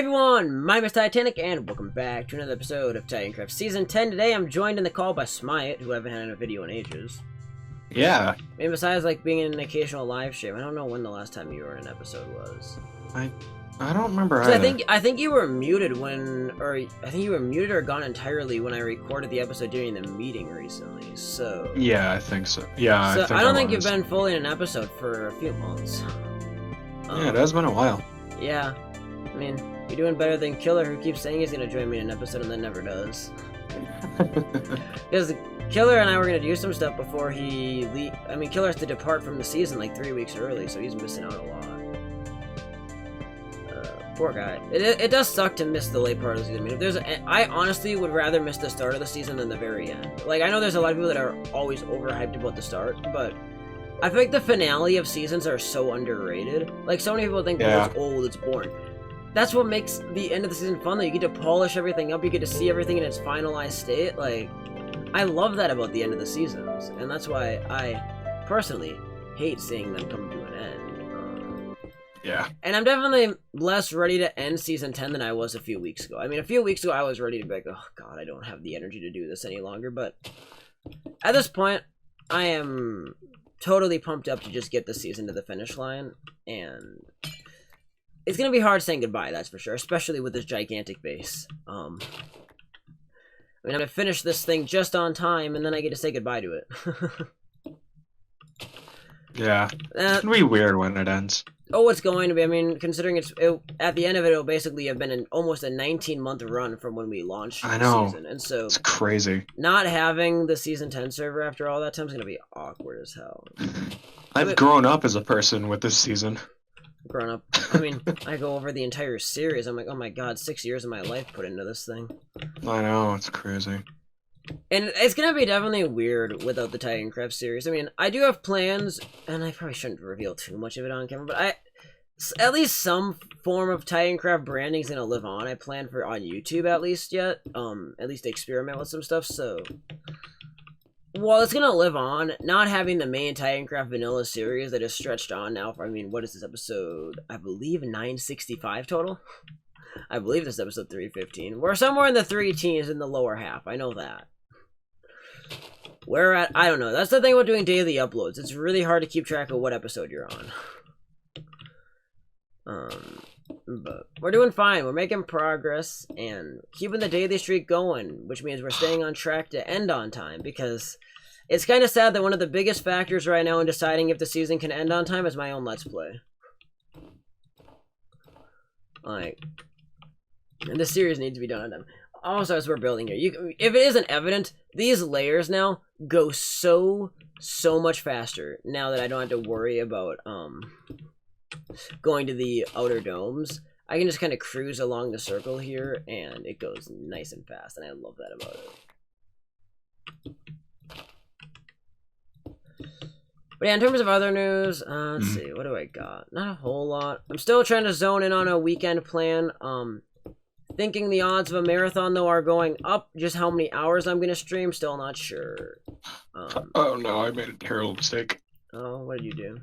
Everyone, my name is Titanic, and welcome back to another episode of Titancraft Season 10. Today I'm joined in the call by Smite, who I haven't had in a video in ages. Yeah. And besides, like, being in an occasional live stream, I don't know when the last time you were in an episode was. I don't remember either. I think you were muted or gone entirely when I recorded the episode during the meeting recently, so... Yeah, I think so. Yeah, so I don't think you've been fully in an episode for a few months. Yeah, it has been a while. Yeah. I mean, you're doing better than Killer, who keeps saying he's gonna join me in an episode and then never does. Because Killer and I were gonna do some stuff before he Killer has to depart from the season like 3 weeks early, so he's missing out a lot. Poor guy. It does suck to miss the late part of the season. I mean, I honestly would rather miss the start of the season than the very end. Like, I know there's a lot of people that are always overhyped about the start, but I feel like the finale of seasons are so underrated. Like, so many people think, well, it's old, it's boring. That's what makes the end of the season fun, though. You get to polish everything up, you get to see everything in its finalized state. Like, I love that about the end of the seasons, and that's why I personally hate seeing them come to an end. Yeah. And I'm definitely less ready to end Season 10 than I was a few weeks ago. I mean, a few weeks ago I was ready to be like, oh god, I don't have the energy to do this any longer, but at this point, I am totally pumped up to just get the season to the finish line, and it's gonna be hard saying goodbye, that's for sure, especially with this gigantic base. I mean, I'm gonna finish this thing just on time, and then I get to say goodbye to it. Yeah. It's gonna be weird when it ends. Oh, it's going to be. I mean, considering at the end of it, it'll basically have been almost a 19-month run from when we launched the season. And so it's crazy. Not having the Season 10 server after all that time is gonna be awkward as hell. I've grown up as a person with this season. Grown up. I mean, I go over the entire series. I'm like, oh my god, 6 years of my life put into this thing. I know, it's crazy. And it's gonna be definitely weird without the Titancraft series. I mean, I do have plans, and I probably shouldn't reveal too much of it on camera, but at least some form of Titancraft branding is gonna live on. I plan for on YouTube at least yet. At least experiment with some stuff, so while it's gonna live on, not having the main Titancraft Vanilla series that is stretched on now for, I mean, what is this episode? I believe 965 total? I believe this is episode 315. We're somewhere in the 3 teens in the lower half, I know that. Where at, I don't know. That's the thing about doing daily uploads. It's really hard to keep track of what episode you're on. But we're doing fine. We're making progress and keeping the daily streak going, which means we're staying on track to end on time, because it's kind of sad that one of the biggest factors right now in deciding if the season can end on time is my own Let's Play. Like, and this series needs to be done on time. Also, as we're building here, if it isn't evident, these layers now go so much faster now that I don't have to worry about going to the outer domes. I can just kind of cruise along the circle here, and it goes nice and fast, and I love that about it. But yeah, in terms of other news, let's see, what do I got? Not a whole lot. I'm still trying to zone in on a weekend plan. Thinking the odds of a marathon, though, are going up. Just how many hours I'm going to stream, still not sure. Oh no, I made a terrible mistake. Oh, what did you do?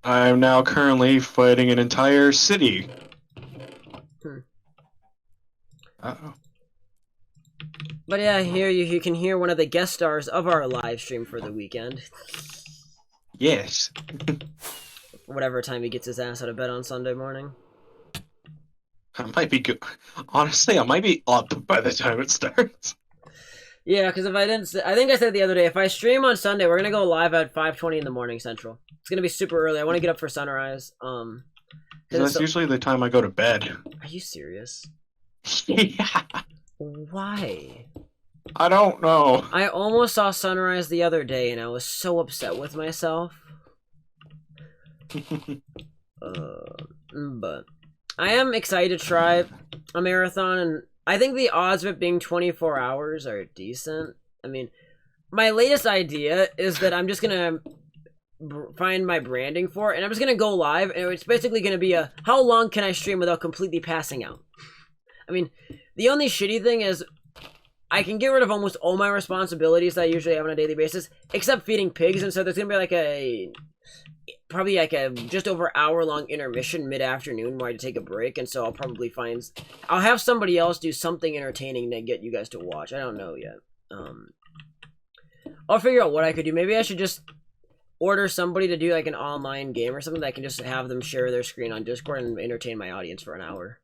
I'm now currently fighting an entire city. Uh-oh. But yeah, here you can hear one of the guest stars of our live stream for the weekend. Yes. Whatever time he gets his ass out of bed on Sunday morning. I might be good. Honestly, I might be up by the time it starts. Yeah, because if I didn't, I think I said the other day, if I stream on Sunday, we're gonna go live at 5:20 in the morning Central. It's gonna be super early. I want to get up for sunrise. That's usually the time I go to bed. Are you serious? Yeah. Why? I don't know. I almost saw sunrise the other day, and I was so upset with myself. But I am excited to try a marathon, and I think the odds of it being 24 hours are decent. I mean, my latest idea is that I'm just gonna find my branding for it, and I'm just gonna go live, and it's basically gonna be a, how long can I stream without completely passing out? I mean, the only shitty thing is I can get rid of almost all my responsibilities that I usually have on a daily basis, except feeding pigs, and so there's gonna be like a probably like a just over hour-long intermission mid-afternoon where I had to take a break, and so I'll probably I'll have somebody else do something entertaining to get you guys to watch. I don't know yet. I'll figure out what I could do. Maybe I should just order somebody to do like an online game or something that I can just have them share their screen on Discord and entertain my audience for an hour.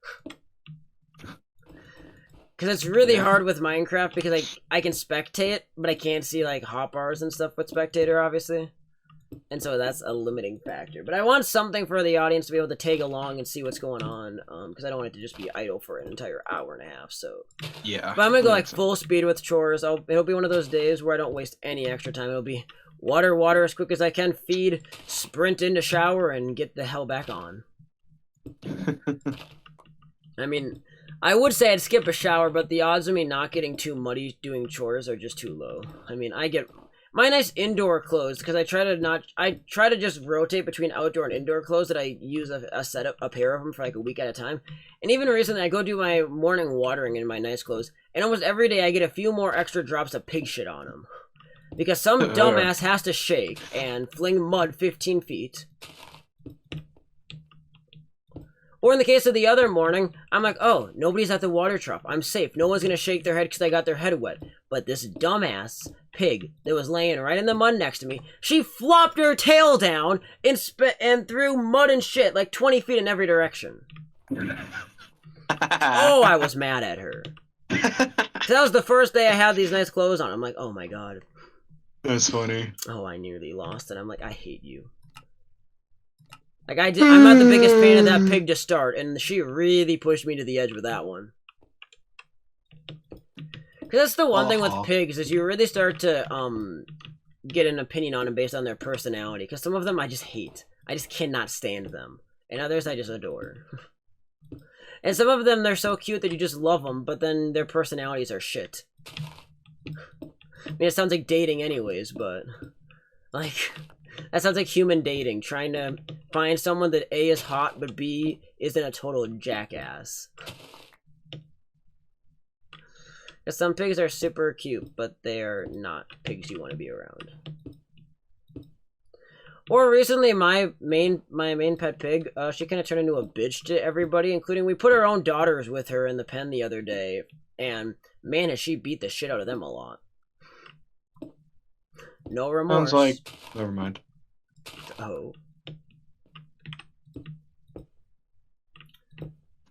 Because it's really hard with Minecraft because I can spectate, but I can't see like hotbars and stuff with spectator, obviously. And so that's a limiting factor. But I want something for the audience to be able to tag along and see what's going on. Because I don't want it to just be idle for an entire hour and a half. So yeah. But I'm going to go like full speed with chores. It'll be one of those days where I don't waste any extra time. It'll be water as quick as I can, feed, sprint into shower, and get the hell back on. I mean, I would say I'd skip a shower, but the odds of me not getting too muddy doing chores are just too low. I mean, I get my nice indoor clothes because I try to just rotate between outdoor and indoor clothes that I use a pair of them for like a week at a time. And even recently, I go do my morning watering in my nice clothes, and almost every day I get a few more extra drops of pig shit on them. Because some dumbass has to shake and fling mud 15 feet. Or in the case of the other morning, I'm like, oh, nobody's at the water trough. I'm safe. No one's going to shake their head because I got their head wet. But this dumbass pig that was laying right in the mud next to me, she flopped her tail down and threw mud and shit like 20 feet in every direction. Oh, I was mad at her. That was the first day I had these nice clothes on. I'm like, oh my god. That's funny. Oh, I nearly lost it. I'm like, I hate you. Like, I'm not the biggest fan of that pig to start, and she really pushed me to the edge with that one. Because that's the one thing with pigs, is you really start to, get an opinion on them based on their personality. Because some of them I just hate. I just cannot stand them. And others I just adore. And some of them, they're so cute that you just love them, but then their personalities are shit. I mean, it sounds like dating anyways, but... like... that sounds like human dating, trying to find someone that A is hot, but B isn't a total jackass. Because some pigs are super cute, but they are not pigs you want to be around. Or recently, my main pet pig, she kind of turned into a bitch to everybody, including we put our own daughters with her in the pen the other day, and man, has she beat the shit out of them a lot. No remorse. Sounds like... never mind. Oh.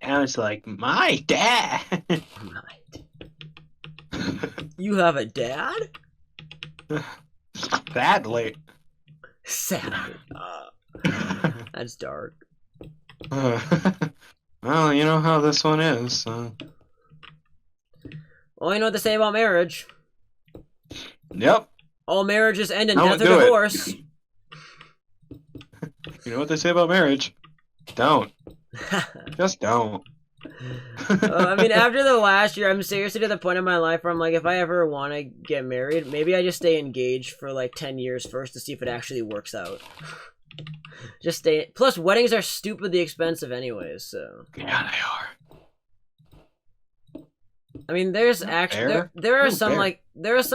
Sounds like my dad. You have a dad? Sadly. Sadly. That's dark. Well, you know how this one is. Well, you know what they say about marriage. Yep. All marriages end in death or divorce. You know what they say about marriage? Don't. Just don't. I mean, after the last year, I'm seriously to the point in my life where I'm like, if I ever want to get married, maybe I just stay engaged for like 10 years first to see if it actually works out. Just stay. Plus, weddings are stupidly expensive anyways, so. Yeah, they are. I mean, there's actually there are some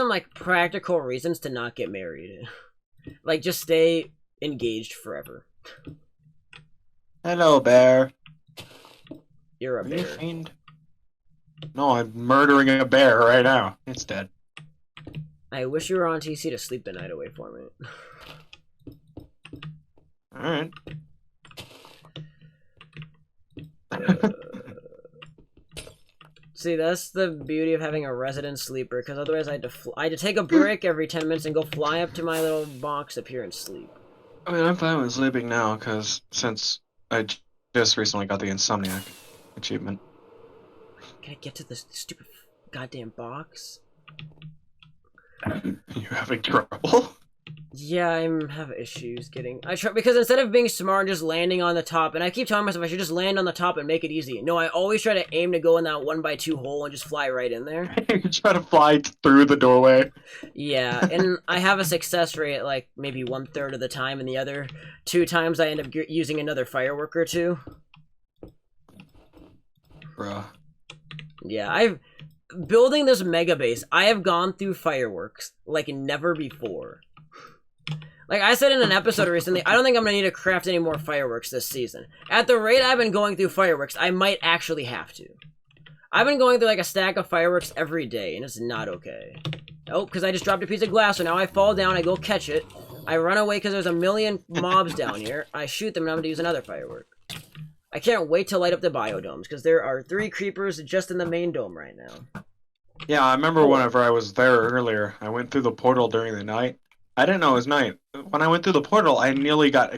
like practical reasons to not get married. Like, just stay engaged forever. Hello, bear. You're a Are bear. you fiend? No, I'm murdering a bear right now. It's dead. I wish you were on TC to sleep the night away for me. Alright. See, that's the beauty of having a resident sleeper, because otherwise I had to take a break every 10 minutes and go fly up to my little box up here and sleep. I mean, I'm fine with sleeping now, because since I just recently got the Insomniac achievement. Can I get to this stupid goddamn box? You having trouble? Yeah, I'm having issues getting... because instead of being smart and just landing on the top, and I keep telling myself I should just land on the top and make it easy. No, I always try to aim to go in that 1x2 hole and just fly right in there. You try to fly through the doorway. Yeah, and I have a success rate at like maybe 1/3 of the time, and the other 2 times I end up using another firework or 2. Bruh. Yeah, building this mega base, I have gone through fireworks like never before. Like I said in an episode recently, I don't think I'm gonna need to craft any more fireworks this season. At the rate I've been going through fireworks, I might actually have to. I've been going through like a stack of fireworks every day, and it's not okay. Oh, because I just dropped a piece of glass, so now I fall down, I go catch it. I run away because there's a million mobs down here. I shoot them, and I'm going to use another firework. I can't wait to light up the biodomes, because there are 3 creepers just in the main dome right now. Yeah, I remember whenever I was there earlier, I went through the portal during the night. I didn't know it was night. When I went through the portal, I nearly got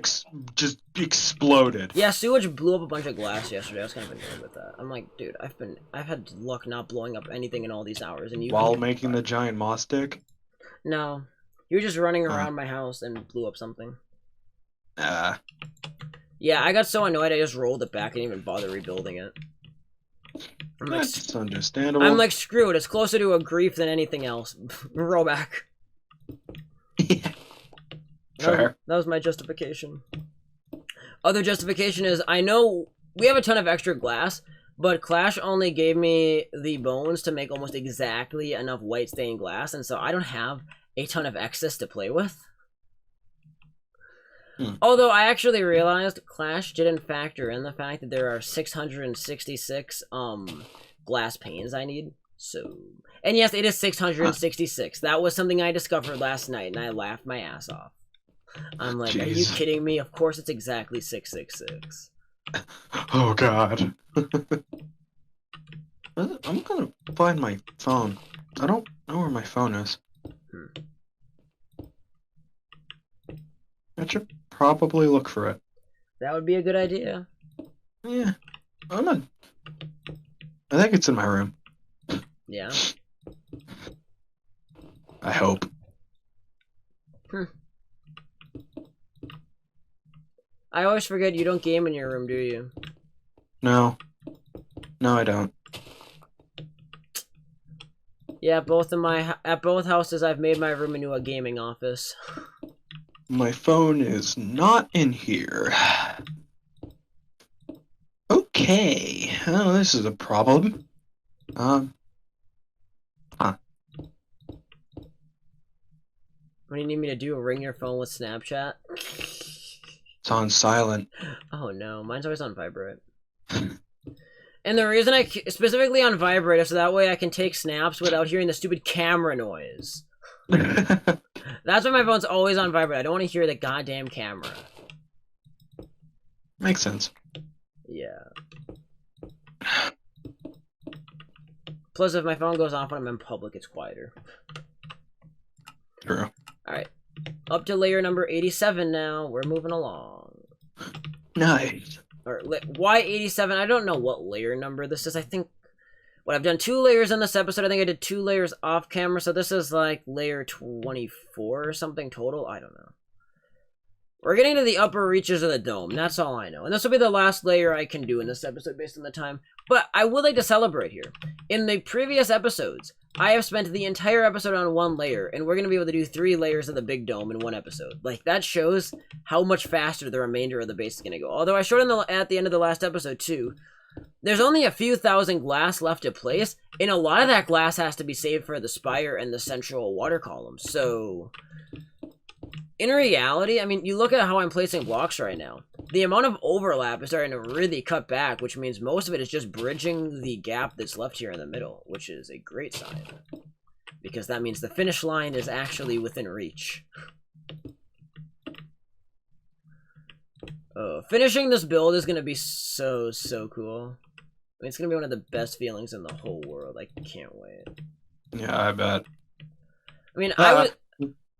just exploded. Yeah, Sewage blew up a bunch of glass yesterday. I was kind of annoyed with that. I'm like, dude, I've had luck not blowing up anything in all these hours, and you while making the giant moss stick? No, you were just running around my house and blew up something. Yeah, I got so annoyed I just rolled it back and didn't even bother rebuilding it. That's understandable. I'm like, screw it. It's closer to a grief than anything else. Roll back. Yeah. Fair. That was my justification. Other justification is, I know we have a ton of extra glass, but Clash only gave me the bones to make almost exactly enough white stained glass, and so I don't have a ton of excess to play with. Although I actually realized Clash didn't factor in the fact that there are 666 glass panes I need. So, and yes, it is 666. That was something I discovered last night, and I laughed my ass off. I'm like, Are you kidding me? Of course it's exactly 666. Oh god. I'm gonna find my phone. I don't know where my phone is. I should probably look for it. That would be a good idea. Yeah. I think it's in my room. Yeah. I hope. I always forget you don't game in your room, do you? No. No, I don't. Yeah, at both houses I've made my room into a gaming office. My phone is not in here. Okay. Oh, this is a problem. What do you need me to do? Ring your phone with Snapchat? It's on silent. Oh no, mine's always on vibrate. And the reason I specifically on vibrate is so that way I can take snaps without hearing the stupid camera noise. That's why my phone's always on vibrate. I don't want to hear the goddamn camera. Makes sense. Yeah. Plus, if my phone goes off when I'm in public, it's quieter. True. Alright. Up to layer number 87 now. We're moving along. Nice. Or, why 87? I don't know what layer number this is. I think... I've done 2 layers in this episode. I think I did 2 layers off camera, so this is like layer 24 or something total. I don't know. We're getting to the upper reaches of the dome. That's all I know. And this will be the last layer I can do in this episode based on the time. But I would like to celebrate here. In the previous episodes, I have spent the entire episode on 1 layer, and we're going to be able to do 3 layers of the big dome in 1 episode. Like, that shows how much faster the remainder of the base is going to go. Although I showed at the end of the last episode, too, there's only a few thousand glass left to place, and a lot of that glass has to be saved for the spire and the central water column. So, in reality, I mean, you look at how I'm placing blocks right now. The amount of overlap is starting to really cut back, which means most of it is just bridging the gap that's left here in the middle, which is a great sign. Because that means the finish line is actually within reach. Finishing this build is going to be so cool. I mean, it's going to be one of the best feelings in the whole world. I can't wait. Yeah, I bet. I mean,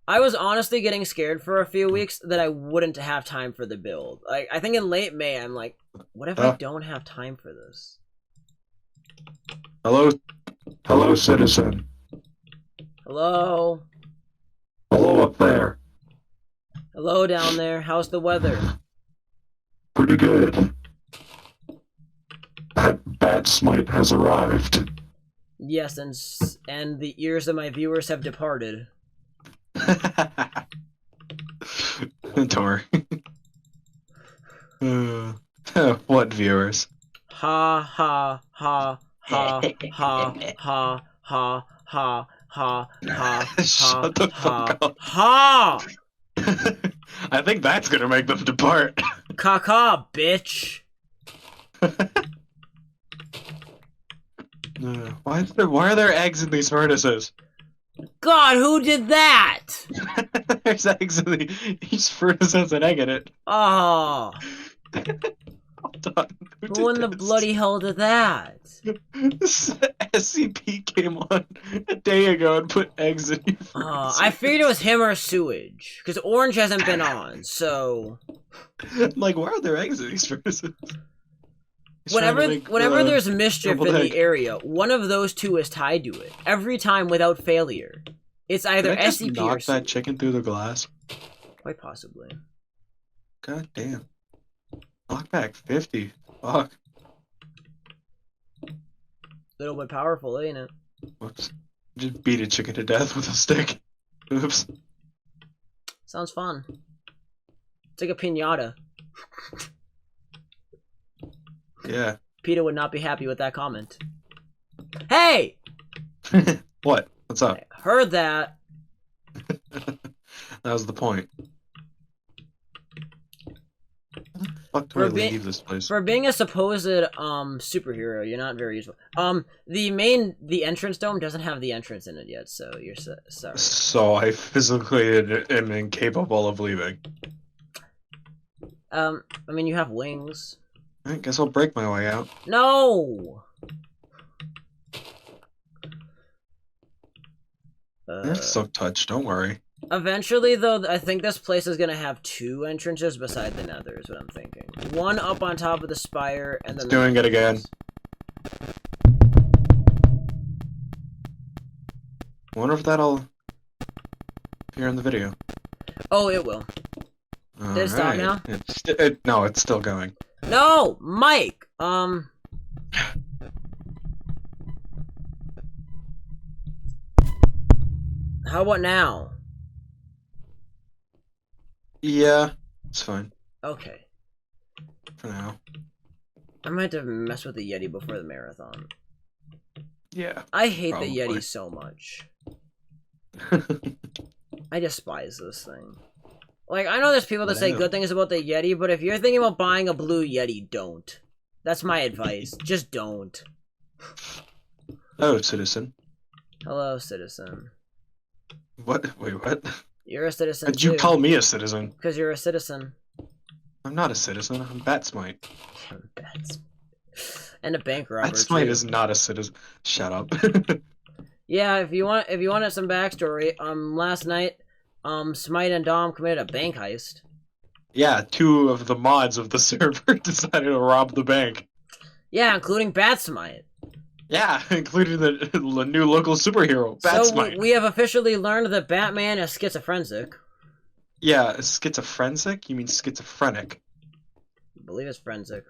I was honestly getting scared for a few weeks that I wouldn't have time for the build. Like, I think in late May, I'm like, what if I don't have time for this? Hello? Hello, citizen. Hello? Hello up there. Hello down there. How's the weather? Pretty good. That bad smite has arrived. Yes, and the ears of my viewers have departed. Tor. What viewers? Ha ha ha ha ha ha ha ha ha ha Shut the fuck up. ha. I think that's gonna make them depart. Caca, bitch. Why are there eggs in these furnaces? God, who did that? There's eggs in each furnace has an egg in it. Oh. Hold on. Who in the bloody hell did that? SCP came on a day ago and put eggs in your furnaces. I figured it was him or Sewage, because Orange hasn't been on, so... Like, why are there eggs in these furnaces? Whenever there's mischief in the area, one of those two is tied to it. Every time without failure. It's either SCP or knock that chicken through the glass? Quite possibly. God damn. Knockback 50. Fuck. Little bit powerful, ain't it? Whoops. Just beat a chicken to death with a stick. Oops. Sounds fun. It's like a piñata. Yeah. Peter would not be happy with that comment. Hey! What? What's up? I heard that. That was the point. Fuck do I leave this place? For being a supposed superhero, you're not very useful. The entrance dome doesn't have the entrance in it yet, so you're sorry. So I physically am incapable of leaving. I mean, you have wings. I guess I'll break my way out. No! I have silk touch, don't worry. Eventually, though, I think this place is gonna have two entrances beside the nether, is what I'm thinking. One up on top of the spire, and then... It's doing it again. I wonder if that'll appear in the video. Oh, it will. Did it stop now? No, it's still going. No! Mike! How about now? Yeah, it's fine. Okay. For now. I might have to mess with the Yeti before the marathon. Yeah. I hate probably. the Yeti so much. I despise this thing. Like, I know there's people that say good things about the Yeti, but if you're thinking about buying a blue Yeti, don't. That's my advice. Just don't. Oh, citizen. Hello, citizen. What? Wait, what? You're a citizen Did you too. call me a citizen? Because you're a citizen. I'm not a citizen. I'm Batsmite. And a bank robber. Batsmite is not a citizen. Shut up. Yeah, if you wanted some backstory, last night, Smite and Dom committed a bank heist. Yeah, 2 of the mods of the server decided to rob the bank. Yeah, including Batsmite. Yeah, including the new local superhero, Batsmite. So we have officially learned that Batman is schizophrenic. Yeah, schizophrenic? You mean schizophrenic? I believe it's forensic.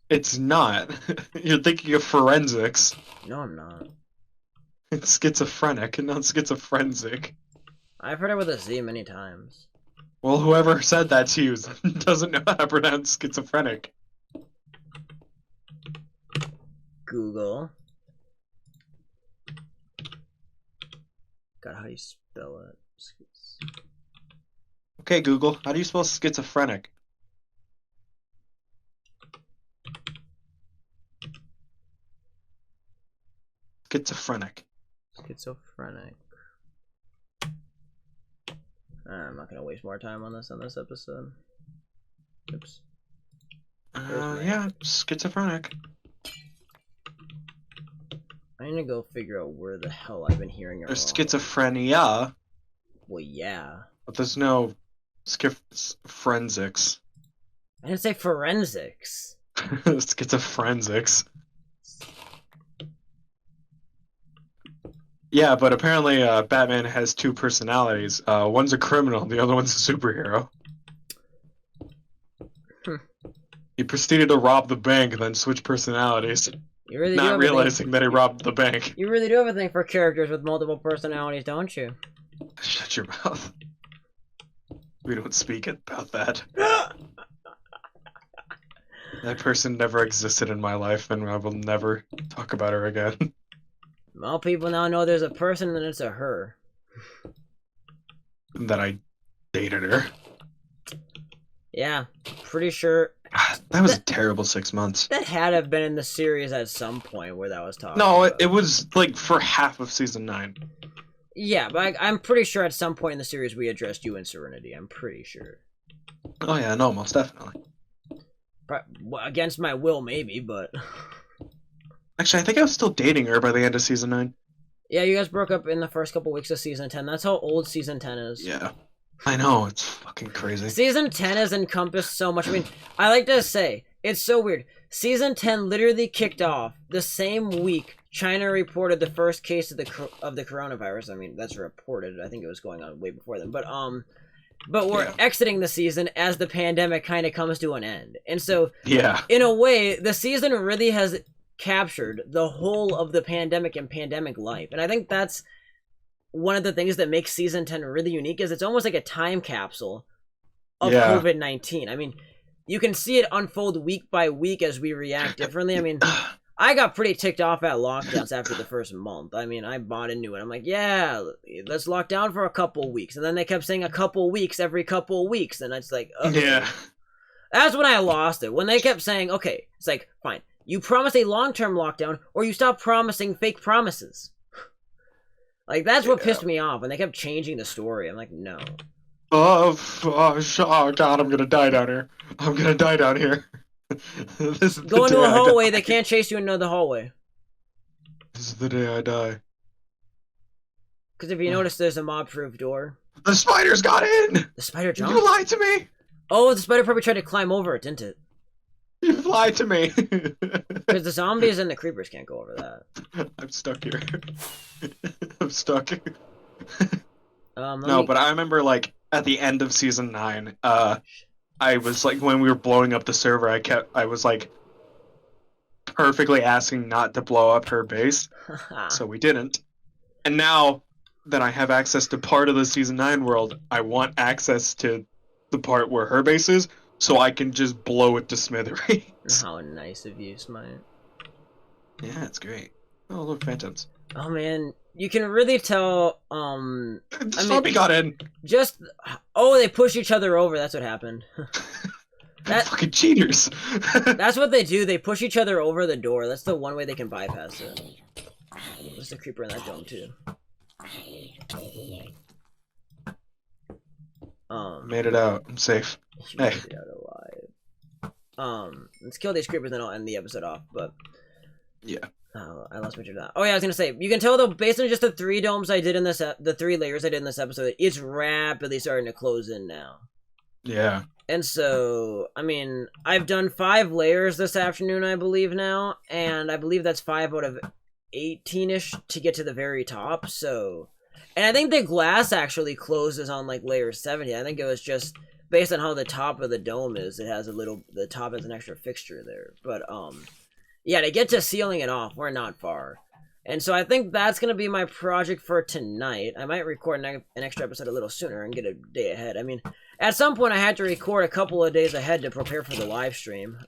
It's not. You're thinking of forensics. No, I'm not. It's schizophrenic and not schizophrenic. I've heard it with a Z many times. Well, whoever said that to you doesn't know how to pronounce schizophrenic. Google. God, how do you spell it? Okay, Google, how do you spell schizophrenic? Schizophrenic. Schizophrenic. I'm not gonna waste more time on this episode. Oops. Yeah, schizophrenic. I need to go figure out where the hell I've been hearing it. There's wrong. schizophrenia. Well, yeah. But there's no forensics. I didn't say forensics. Schizophrenics. Yeah, but apparently Batman has 2 personalities. One's a criminal, the other one's a superhero. He proceeded to rob the bank and then switch personalities. You really not realizing that he robbed the bank. You really do have a thing for characters with multiple personalities, don't you? Shut your mouth. We don't speak about that. That person never existed in my life, and I will never talk about her again. Well, people now know there's a person and it's a her. That I dated her. Yeah, pretty sure. That was a terrible 6 months. That had to have been in the series at some point where that was talked No, about. it was like for half of season 9. Yeah, but I'm pretty sure at some point in the series we addressed you and Serenity. I'm pretty sure. Oh yeah, no, most definitely. Well, against my will, maybe, but... Actually, I think I was still dating her by the end of season 9. Yeah, you guys broke up in the first couple weeks of season 10. That's how old season 10 is. Yeah. I know, it's fucking crazy. Season 10 has encompassed so much. I mean, I like to say, it's so weird. Season 10 literally kicked off the same week China reported the first case of the coronavirus. I mean, that's reported. I think it was going on way before then. But we're exiting the season as the pandemic kind of comes to an end. And so, yeah, in a way, the season really has captured the whole of the pandemic and pandemic life. And I think that's one of the things that makes season 10 really unique, is it's almost like a time capsule of COVID-19. I mean, you can see it unfold week by week as we react differently. I mean, I got pretty ticked off at lockdowns after the first month. I mean, I bought into it. I'm like, yeah, let's lock down for a couple weeks. And then they kept saying a couple weeks every couple weeks. And it's like, okay. Yeah. That's when I lost it. When they kept saying, okay, it's like, fine. You promise a long-term lockdown, or you stop promising fake promises. Like, that's what pissed me off. And they kept changing the story. I'm like, no. Oh God, I'm gonna die down here. I'm gonna die down here. This is Go into a hallway, they can't chase you into the hallway. This is the day I die. Because if you notice, there's a mob-proof door. The spiders got in! The spider jumped? You lied to me! Oh, the spider probably tried to climb over it, didn't it? You lied to me! Because the zombies and the creepers can't go over that. I'm stuck here. I'm stuck. No, but I remember, like, at the end of season 9, I was like, when we were blowing up the server, I was like, perfectly asking not to blow up her base, so we didn't. And now that I have access to part of the season 9 world, I want access to the part where her base is, so I can just blow it to smithereens. How nice of you, Smite. Yeah, it's great. Oh, look, phantoms. Oh man, you can really tell. Zombie got in. They push each other over. That's what happened. Fucking cheaters. That's what they do. They push each other over the door. That's the one way they can bypass it. There's a creeper in that dome too. Made it out. I'm safe. Hey. Made it out alive. Let's kill these creepers and I'll end the episode off. But yeah. Oh, I lost my train of thought. Oh yeah, I was gonna say, you can tell though, based on just the 3 domes I did in this, the 3 layers I did in this episode, it's rapidly starting to close in now. Yeah. And so, I mean, I've done 5 layers this afternoon, I believe now, and I believe that's 5 out of 18-ish to get to the very top. So, and I think the glass actually closes on like layer 70. I think it was just based on how the top of the dome is. It has the top has an extra fixture there, but yeah, to get to sealing it off, we're not far. And so I think that's going to be my project for tonight. I might record an extra episode a little sooner and get a day ahead. I mean, at some point I had to record a couple of days ahead to prepare for the live stream.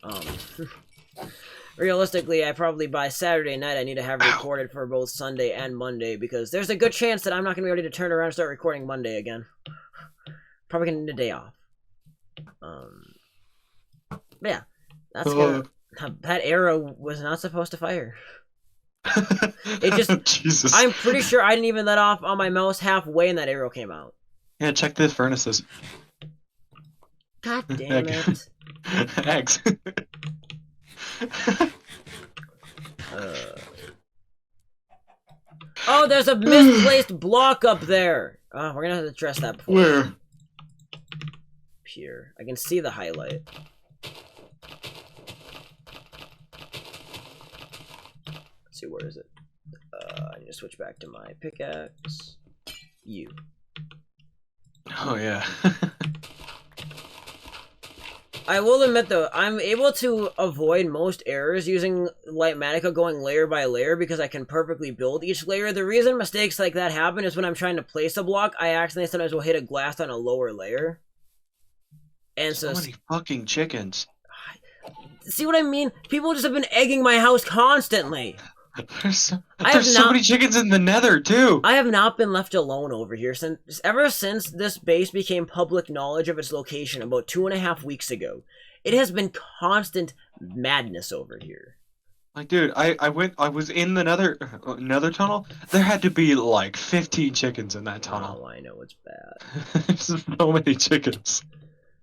Realistically, I probably by Saturday night I need to have recorded for both Sunday and Monday, because there's a good chance that I'm not going to be ready to turn around and start recording Monday again. Probably going to need a day off. But yeah, that's good. That arrow was not supposed to fire. It just... Jesus. I'm pretty sure I didn't even let off on my mouse halfway and that arrow came out. Yeah, check the furnaces. God damn it. Eggs. Oh, there's a misplaced block up there. We're gonna have to address that before. Where? Up here. I can see the highlight. See, where is it? I need to switch back to my pickaxe. You. Oh yeah. I will admit though, I'm able to avoid most errors using Lightmatica going layer by layer because I can perfectly build each layer. The reason mistakes like that happen is when I'm trying to place a block, I accidentally sometimes will hit a glass on a lower layer. And so many fucking chickens. See what I mean? People just have been egging my house constantly. There's so many chickens in the nether, too! I have not been left alone over here ever since this base became public knowledge of its location about 2.5 weeks ago. It has been constant madness over here. Like, dude, I was in the nether tunnel. There had to be like 15 chickens in that tunnel. Oh, I know, it's bad. There's so many chickens.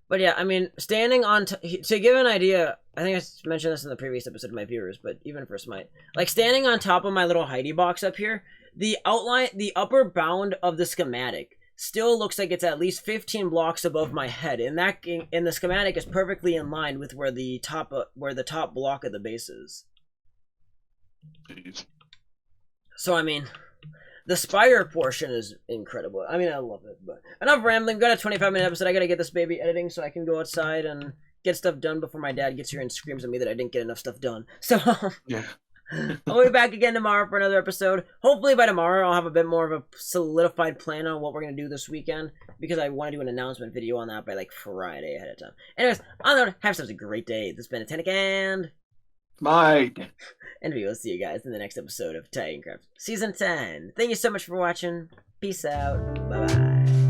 But yeah, I mean, standing on to give an idea, I think I mentioned this in the previous episode to my viewers, but even for Smite, like standing on top of my little Heidi box up here, the upper bound of the schematic still looks like it's at least 15 blocks above my head, and the schematic is perfectly in line with where the top block of the base is. Jeez. So I mean, the spire portion is incredible. I mean, I love it. But enough rambling. Got a 25-minute episode. I gotta get this baby editing so I can go outside and get stuff done before my dad gets here and screams at me that I didn't get enough stuff done. So yeah. I'll be back again tomorrow for another episode. Hopefully by tomorrow I'll have a bit more of a solidified plan on what we're gonna do this weekend, because I want to do an announcement video on that by like Friday ahead of time. Anyways, on that note, have yourselves a great day. This has been Titanic and Mike. And we will see you guys in the next episode of Titancraft Season 10. Thank you so much for watching. Peace out. Bye-bye.